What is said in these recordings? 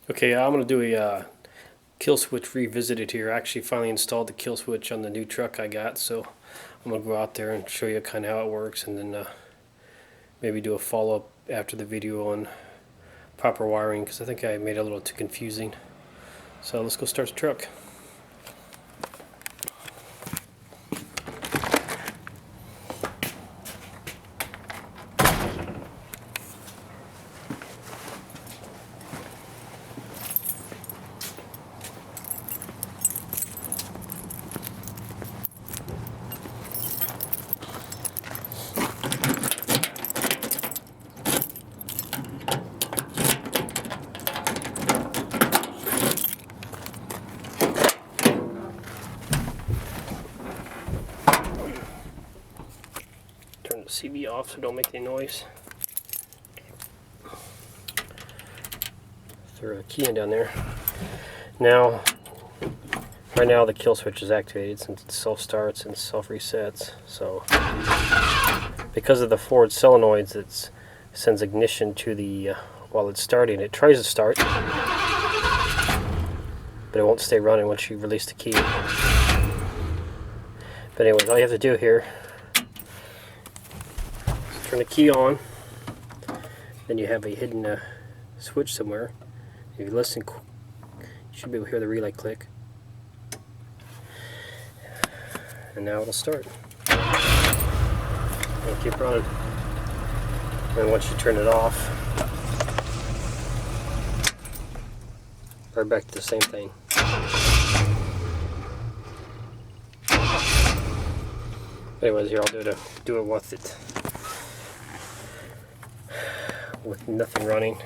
Okay, I'm going to do a kill switch revisited here. I actually finally installed the kill switch on the new truck I got, so I'm going to go out there and show you kind of how it works, and then maybe do a follow-up after the video on proper wiring, because I think I made it a little too confusing. So let's go start the truck. Turn the CV off so don't make any noise. Throw a key in down there. Now, right now the kill switch is activated since it self-starts and self-resets. So, because of the forward solenoids, it sends ignition to the while it's starting. It tries to start, but it won't stay running once you release the key. But anyways, all you have to do here is turn the key on. Then you have a hidden switch somewhere. If you listen, you should be able to hear the relay click. And now it'll start. It'll keep running. And once you turn it off, right back to the same thing. Anyways, here I'll do it with nothing running.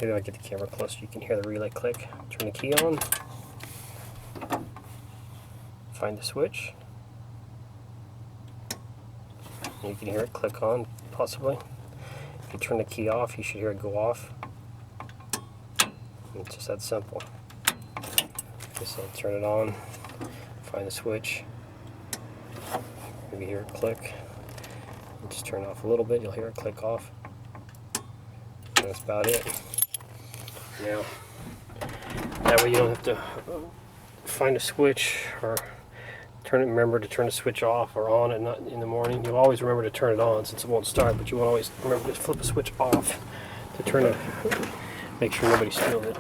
Maybe I'll get the camera close so you can hear the relay click. Turn the key on. Find the switch. You can hear it click on, possibly. If you turn the key off, you should hear it go off. It's just that simple. Okay, so turn it on, find the switch, maybe hear it click. Just turn it off a little bit, you'll hear it click off. And that's about it. Now, that way you don't have to find a switch or remember to turn the switch off or on at night in the morning. You'll always remember to turn it on since it won't start, but you won't always remember to flip the switch off to turn it, make sure nobody steals it.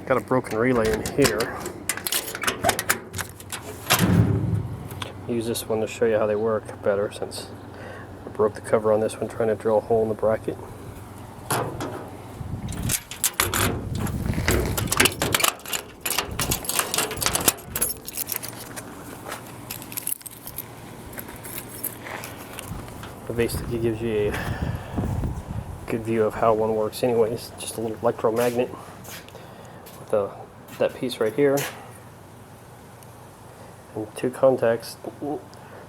Got a broken relay in here. Use this one to show you how they work better, since I broke the cover on this one trying to drill a hole in the bracket. It basically gives you a good view of how one works anyways. Just a little electromagnet with that piece right here and two contacts.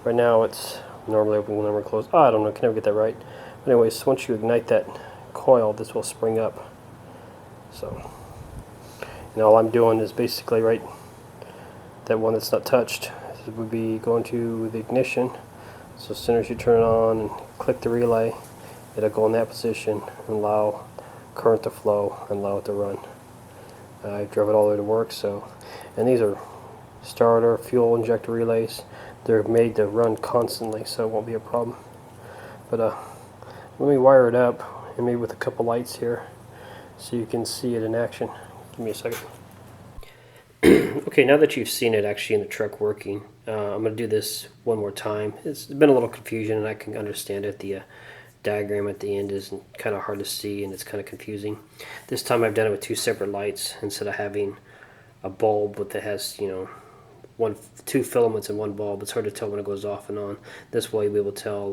Right now it's normally open, will never close. I don't know, I can never get that right. But anyways, once you ignite that coil, this will spring up. So, and all I'm doing is basically that one that's not touched would be going to the ignition. So as soon as you turn it on and click the relay, it'll go in that position and allow current to flow and allow it to run. I drove it all the way to work. So, and these are starter fuel injector relays. They're made to run constantly, so it won't be a problem. But let me wire it up, and maybe with a couple lights here, so you can see it in action. Give me a second. Okay, now that you've seen it actually in the truck working, I'm going to do this one more time. It's been a little confusion, and I can understand it. The diagram at the end is kind of hard to see, and it's kind of confusing. This time I've done it with two separate lights instead of having a bulb that has, two filaments in one bulb. It's hard to tell when it goes off and on. This way you'll be able to tell,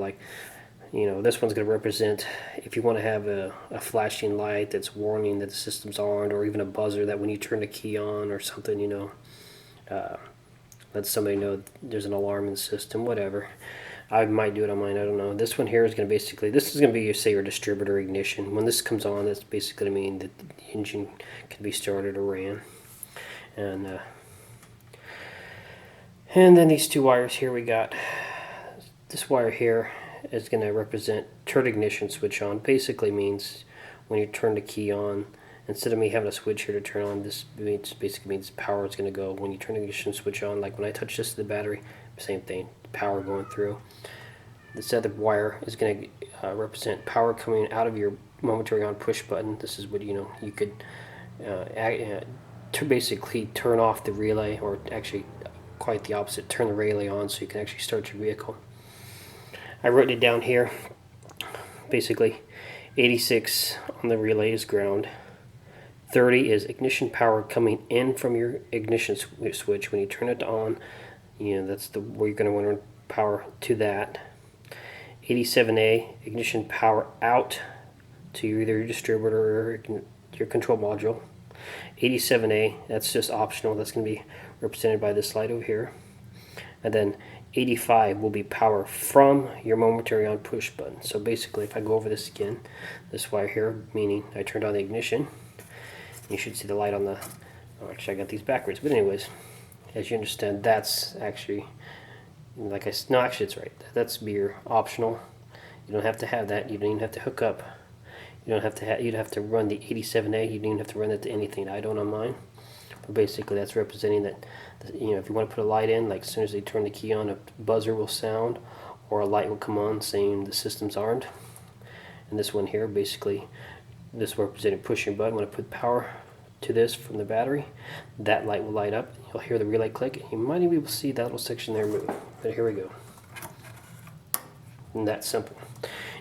this one's going to represent if you want to have a flashing light that's warning that the system's on, or even a buzzer that when you turn the key on or something, let somebody know there's an alarm in the system, whatever. I might do it on mine, I don't know. This one here is going to this is going to be, say, your distributor ignition. When this comes on, that's basically going to mean that the engine can be started or ran. And then these two wires here, we got this wire here is going to represent turn ignition switch on. Basically means when you turn the key on, instead of me having a switch here to turn on, this basically means power is going to go when you turn the ignition switch on. Like when I touch this to the battery, same thing, power going through. This other wire is going to represent power coming out of your momentary on push button. This is what you could to basically turn off the relay, or actually quite the opposite, turn the relay on so you can actually start your vehicle. I wrote it down here. Basically 86 on the relay is ground, 30 is ignition power coming in from your ignition switch. When you turn it on, that's where you're going to want to power to that. 87A, ignition power out to either your distributor or your control module. 87A, that's just optional. That's going to be represented by this light over here. And then 85 will be power from your momentary on push button. So basically, if I go over this again, this wire here, meaning I turned on the ignition, you should see the light on the, actually I got these backwards, but anyways, as you understand, that's actually, no, actually it's right. That's be your optional. You don't have to have that. You don't even have to hook up. You don't have to have, you'd have to run the 87A. You don't even have to run that to anything. I don't on mine. But basically that's representing that, if you want to put a light in, like as soon as they turn the key on, a buzzer will sound or a light will come on saying the system's armed. And this one here, basically, this representing pushing button. When I put power to this from the battery, that light will light up. You'll hear the relay click. You might even be able to see that little section there move. But here we go. And that's simple.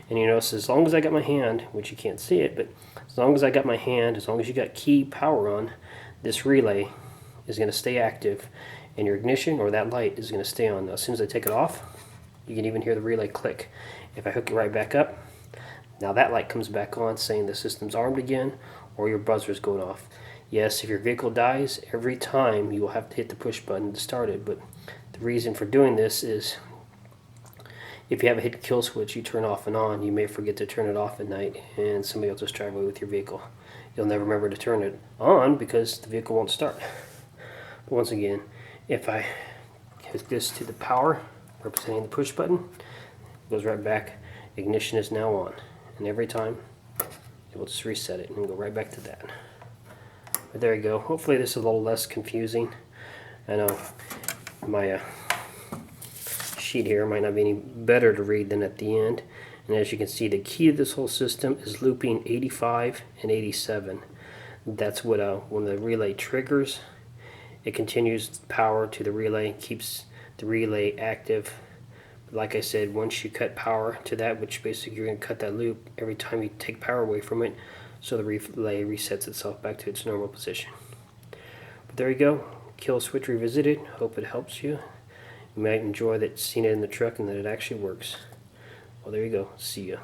And you notice as long as I got my hand, which you can't see it, but as long as I got my hand, as long as you got key power on, this relay is going to stay active, and your ignition or that light is going to stay on. Now, as soon as I take it off, you can even hear the relay click. If I hook it right back up, now that light comes back on saying the system's armed again, or your buzzer's going off. Yes, if your vehicle dies, every time you will have to hit the push button to start it, but the reason for doing this is if you have a hit kill switch you turn off and on, you may forget to turn it off at night and somebody will just drive away with your vehicle. You'll never remember to turn it on because the vehicle won't start. But once again, if I hook this to the power, representing the push button, it goes right back. Ignition is now on. And every time, it will just reset it and go right back to that. But there you go. Hopefully this is a little less confusing. I know my sheet here might not be any better to read than at the end. And as you can see, the key to this whole system is looping 85 and 87. That's what when the relay triggers, it continues power to the relay, keeps the relay active. But like I said, once you cut power to that, which basically you're going to cut that loop every time you take power away from it, so the relay resets itself back to its normal position. But there you go, kill switch revisited. Hope it helps you. You might enjoy that, seeing it in the truck and that it actually works. Well, there you go. See ya.